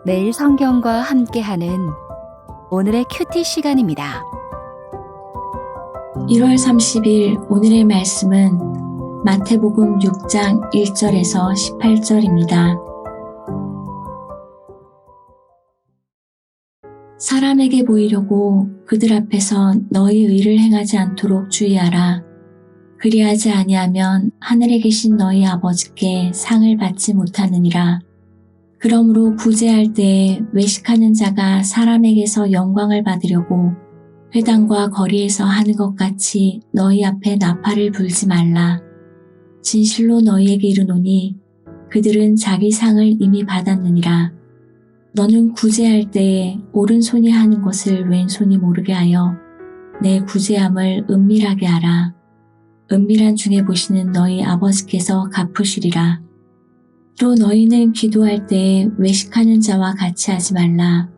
매일 성경과 함께하는 오늘의 큐티 시간입니다. 1월 30일 오늘의 말씀은 마태복음 6장 1절에서 18절입니다. 사람에게 보이려고 그들 앞에서 너희 의를 행하지 않도록 주의하라. 그리하지 아니하면 하늘에 계신 너희 아버지께 상을 받지 못하느니라. 그러므로 구제할 때에 외식하는 자가 사람에게서 영광을 받으려고 회당과 거리에서 하는 것 같이 너희 앞에 나팔을 불지 말라. 진실로 너희에게 이르노니 그들은 자기 상을 이미 받았느니라. 너는 구제할 때에 오른손이 하는 것을 왼손이 모르게 하여 내 구제함을 은밀하게 하라. 은밀한 중에 보시는 너희 아버지께서 갚으시리라. 또 너희는 기도할 때에 외식하는 자와 같이 하지 말라.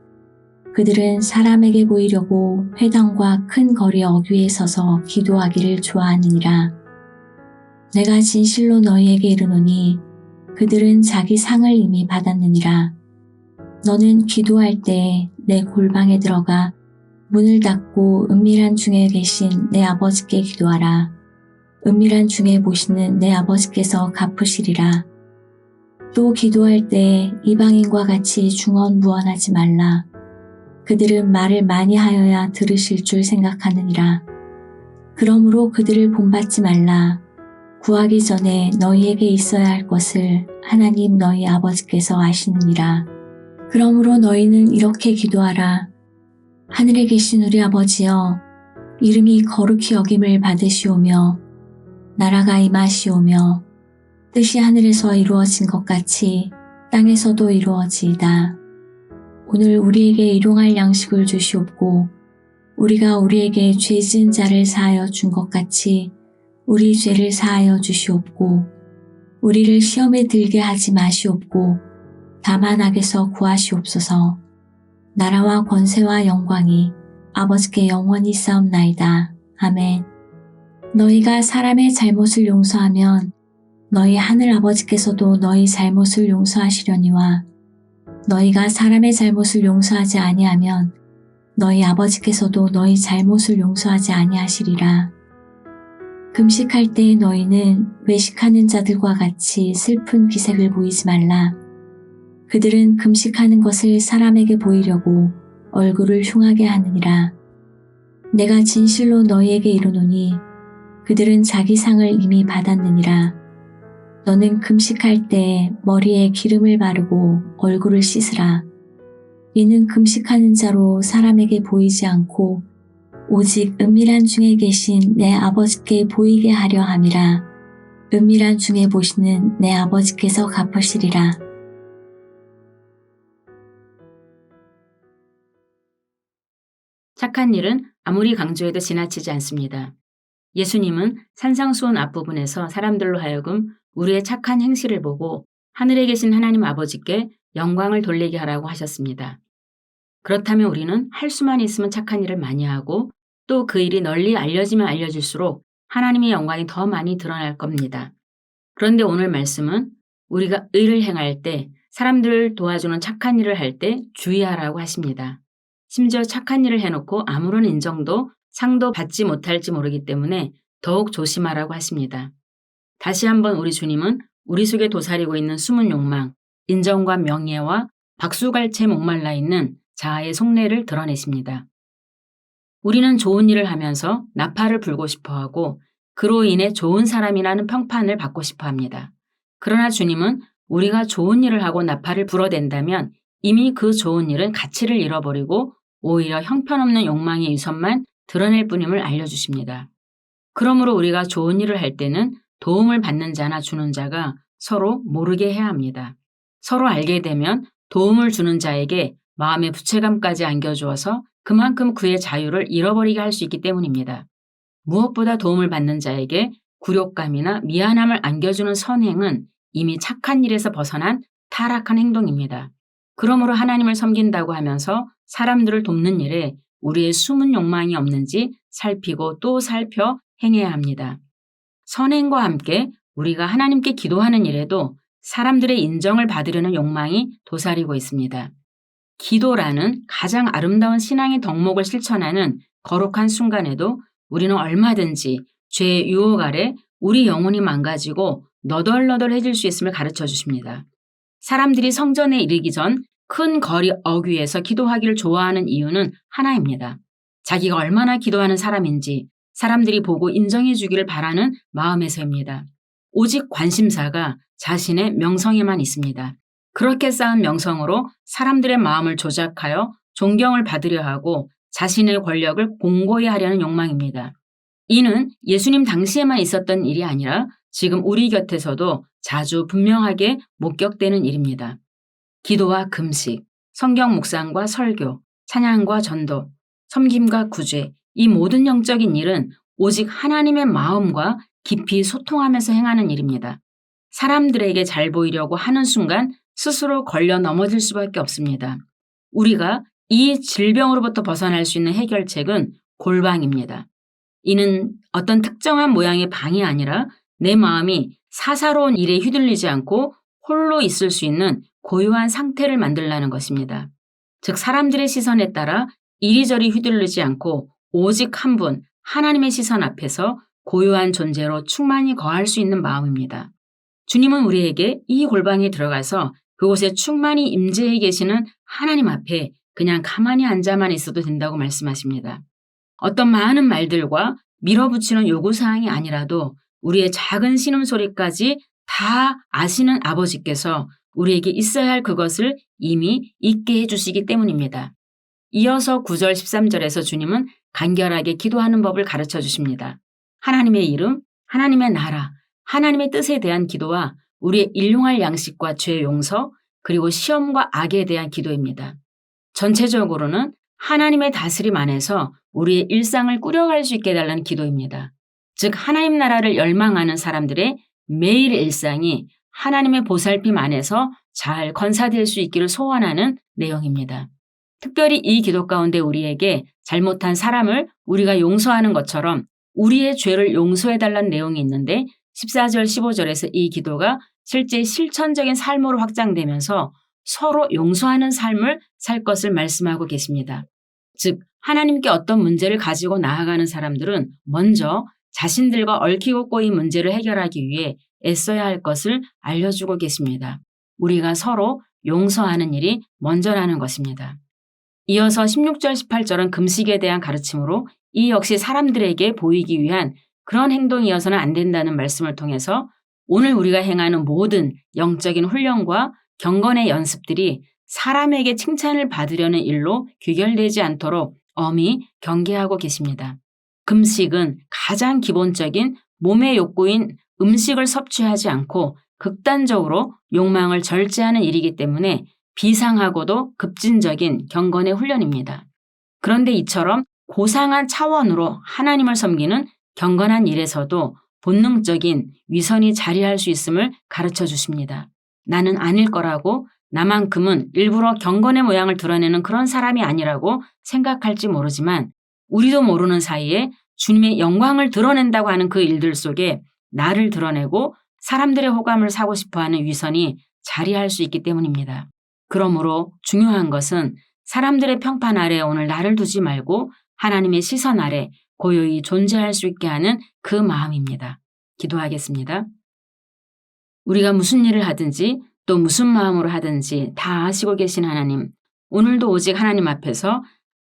그들은 사람에게 보이려고 회당과 큰 거리 어귀에 서서 기도하기를 좋아하느니라. 내가 진실로 너희에게 이르노니 그들은 자기 상을 이미 받았느니라. 너는 기도할 때에 내 골방에 들어가 문을 닫고 은밀한 중에 계신 내 아버지께 기도하라. 은밀한 중에 보시는 내 아버지께서 갚으시리라. 또 기도할 때에 이방인과 같이 중언부언하지 말라. 그들은 말을 많이 하여야 들으실 줄 생각하느니라. 그러므로 그들을 본받지 말라. 구하기 전에 너희에게 있어야 할 것을 하나님 너희 아버지께서 아시느니라. 그러므로 너희는 이렇게 기도하라. 하늘에 계신 우리 아버지여, 이름이 거룩히 여김을 받으시오며 나라가 임하시오며 뜻이 하늘에서 이루어진 것 같이 땅에서도 이루어지이다. 오늘 우리에게 일용할 양식을 주시옵고 우리가 우리에게 죄 지은 자를 사하여 준 것 같이 우리 죄를 사하여 주시옵고 우리를 시험에 들게 하지 마시옵고 다만 악에서 구하시옵소서. 나라와 권세와 영광이 아버지께 영원히 있사옵나이다. 아멘. 너희가 사람의 잘못을 용서하면 너희 하늘 아버지께서도 너희 잘못을 용서하시려니와 너희가 사람의 잘못을 용서하지 아니하면 너희 아버지께서도 너희 잘못을 용서하지 아니하시리라. 금식할 때에 너희는 외식하는 자들과 같이 슬픈 기색을 보이지 말라. 그들은 금식하는 것을 사람에게 보이려고 얼굴을 흉하게 하느니라. 내가 진실로 너희에게 이르노니 그들은 자기 상을 이미 받았느니라. 너는 금식할 때 머리에 기름을 바르고 얼굴을 씻으라. 이는 금식하는 자로 사람에게 보이지 않고 오직 은밀한 중에 계신 내 아버지께 보이게 하려 함이라. 은밀한 중에 보시는 내 아버지께서 갚으시리라. 착한 일은 아무리 강조해도 지나치지 않습니다. 예수님은 산상수훈 앞부분에서 사람들로 하여금 우리의 착한 행실을 보고 하늘에 계신 하나님 아버지께 영광을 돌리게 하라고 하셨습니다. 그렇다면 우리는 할 수만 있으면 착한 일을 많이 하고 또 그 일이 널리 알려지면 알려질수록 하나님의 영광이 더 많이 드러날 겁니다. 그런데 오늘 말씀은 우리가 의를 행할 때, 사람들을 도와주는 착한 일을 할 때 주의하라고 하십니다. 심지어 착한 일을 해놓고 아무런 인정도 상도 받지 못할지 모르기 때문에 더욱 조심하라고 하십니다. 다시 한번 우리 주님은 우리 속에 도사리고 있는 숨은 욕망, 인정과 명예와 박수갈채 목말라 있는 자아의 속내를 드러내십니다. 우리는 좋은 일을 하면서 나팔을 불고 싶어하고 그로 인해 좋은 사람이라는 평판을 받고 싶어합니다. 그러나 주님은 우리가 좋은 일을 하고 나팔을 불어댄다면 이미 그 좋은 일은 가치를 잃어버리고 오히려 형편없는 욕망의 유선만 드러낼 뿐임을 알려주십니다. 그러므로 우리가 좋은 일을 할 때는 도움을 받는 자나 주는 자가 서로 모르게 해야 합니다. 서로 알게 되면 도움을 주는 자에게 마음의 부채감까지 안겨주어서 그만큼 그의 자유를 잃어버리게 할 수 있기 때문입니다. 무엇보다 도움을 받는 자에게 굴욕감이나 미안함을 안겨주는 선행은 이미 착한 일에서 벗어난 타락한 행동입니다. 그러므로 하나님을 섬긴다고 하면서 사람들을 돕는 일에 우리의 숨은 욕망이 없는지 살피고 또 살펴 행해야 합니다. 선행과 함께 우리가 하나님께 기도하는 일에도 사람들의 인정을 받으려는 욕망이 도사리고 있습니다. 기도라는 가장 아름다운 신앙의 덕목을 실천하는 거룩한 순간에도 우리는 얼마든지 죄의 유혹 아래 우리 영혼이 망가지고 너덜너덜해질 수 있음을 가르쳐 주십니다. 사람들이 성전에 이르기 전 큰 거리 어귀에서 기도하기를 좋아하는 이유는 하나입니다. 자기가 얼마나 기도하는 사람인지 사람들이 보고 인정해 주기를 바라는 마음에서입니다. 오직 관심사가 자신의 명성에만 있습니다. 그렇게 쌓은 명성으로 사람들의 마음을 조작하여 존경을 받으려 하고 자신의 권력을 공고히 하려는 욕망입니다. 이는 예수님 당시에만 있었던 일이 아니라 지금 우리 곁에서도 자주 분명하게 목격되는 일입니다. 기도와 금식, 성경 묵상과 설교, 찬양과 전도, 섬김과 구제, 이 모든 영적인 일은 오직 하나님의 마음과 깊이 소통하면서 행하는 일입니다. 사람들에게 잘 보이려고 하는 순간 스스로 걸려 넘어질 수밖에 없습니다. 우리가 이 질병으로부터 벗어날 수 있는 해결책은 골방입니다. 이는 어떤 특정한 모양의 방이 아니라 내 마음이 사사로운 일에 휘둘리지 않고 홀로 있을 수 있는 고요한 상태를 만들라는 것입니다. 즉 사람들의 시선에 따라 이리저리 휘둘리지 않고 오직 한 분 하나님의 시선 앞에서 고요한 존재로 충만히 거할 수 있는 마음입니다. 주님은 우리에게 이 골방에 들어가서 그곳에 충만히 임재해 계시는 하나님 앞에 그냥 가만히 앉아만 있어도 된다고 말씀하십니다. 어떤 많은 말들과 밀어붙이는 요구사항이 아니라도 우리의 작은 신음소리까지 다 아시는 아버지께서 우리에게 있어야 할 그것을 이미 있게 해주시기 때문입니다. 이어서 9절 13절에서 주님은 간결하게 기도하는 법을 가르쳐 주십니다. 하나님의 이름, 하나님의 나라, 하나님의 뜻에 대한 기도와 우리의 일용할 양식과 죄 용서, 그리고 시험과 악에 대한 기도입니다. 전체적으로는 하나님의 다스림 안에서 우리의 일상을 꾸려갈 수 있게 해달라는 기도입니다. 즉 하나님 나라를 열망하는 사람들의 매일 일상이 하나님의 보살핌 안에서 잘 건사될 수 있기를 소원하는 내용입니다. 특별히 이 기도 가운데 우리에게 잘못한 사람을 우리가 용서하는 것처럼 우리의 죄를 용서해달라는 내용이 있는데 14절 15절에서 이 기도가 실제 실천적인 삶으로 확장되면서 서로 용서하는 삶을 살 것을 말씀하고 계십니다. 즉 하나님께 어떤 문제를 가지고 나아가는 사람들은 먼저 자신들과 얽히고 꼬인 문제를 해결하기 위해 애써야 할 것을 알려주고 계십니다. 우리가 서로 용서하는 일이 먼저라는 것입니다. 이어서 16절 18절은 금식에 대한 가르침으로 이 역시 사람들에게 보이기 위한 그런 행동이어서는 안 된다는 말씀을 통해서 오늘 우리가 행하는 모든 영적인 훈련과 경건의 연습들이 사람에게 칭찬을 받으려는 일로 귀결되지 않도록 엄히 경계하고 계십니다. 금식은 가장 기본적인 몸의 욕구인 음식을 섭취하지 않고 극단적으로 욕망을 절제하는 일이기 때문에 비상하고도 급진적인 경건의 훈련입니다. 그런데 이처럼 고상한 차원으로 하나님을 섬기는 경건한 일에서도 본능적인 위선이 자리할 수 있음을 가르쳐 주십니다. 나는 아닐 거라고 나만큼은 일부러 경건의 모양을 드러내는 그런 사람이 아니라고 생각할지 모르지만 우리도 모르는 사이에 주님의 영광을 드러낸다고 하는 그 일들 속에 나를 드러내고 사람들의 호감을 사고 싶어하는 위선이 자리할 수 있기 때문입니다. 그러므로 중요한 것은 사람들의 평판 아래 오늘 나를 두지 말고 하나님의 시선 아래 고요히 존재할 수 있게 하는 그 마음입니다. 기도하겠습니다. 우리가 무슨 일을 하든지 또 무슨 마음으로 하든지 다 아시고 계신 하나님, 오늘도 오직 하나님 앞에서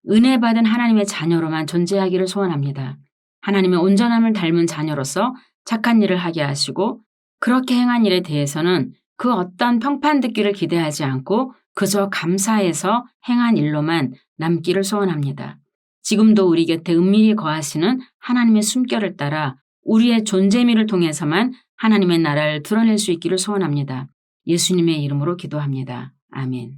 은혜 받은 하나님의 자녀로만 존재하기를 소원합니다. 하나님의 온전함을 닮은 자녀로서 착한 일을 하게 하시고 그렇게 행한 일에 대해서는 그 어떤 평판 듣기를 기대하지 않고 그저 감사해서 행한 일로만 남기를 소원합니다. 지금도 우리 곁에 은밀히 거하시는 하나님의 숨결을 따라 우리의 존재미를 통해서만 하나님의 나라를 드러낼 수 있기를 소원합니다. 예수님의 이름으로 기도합니다. 아멘.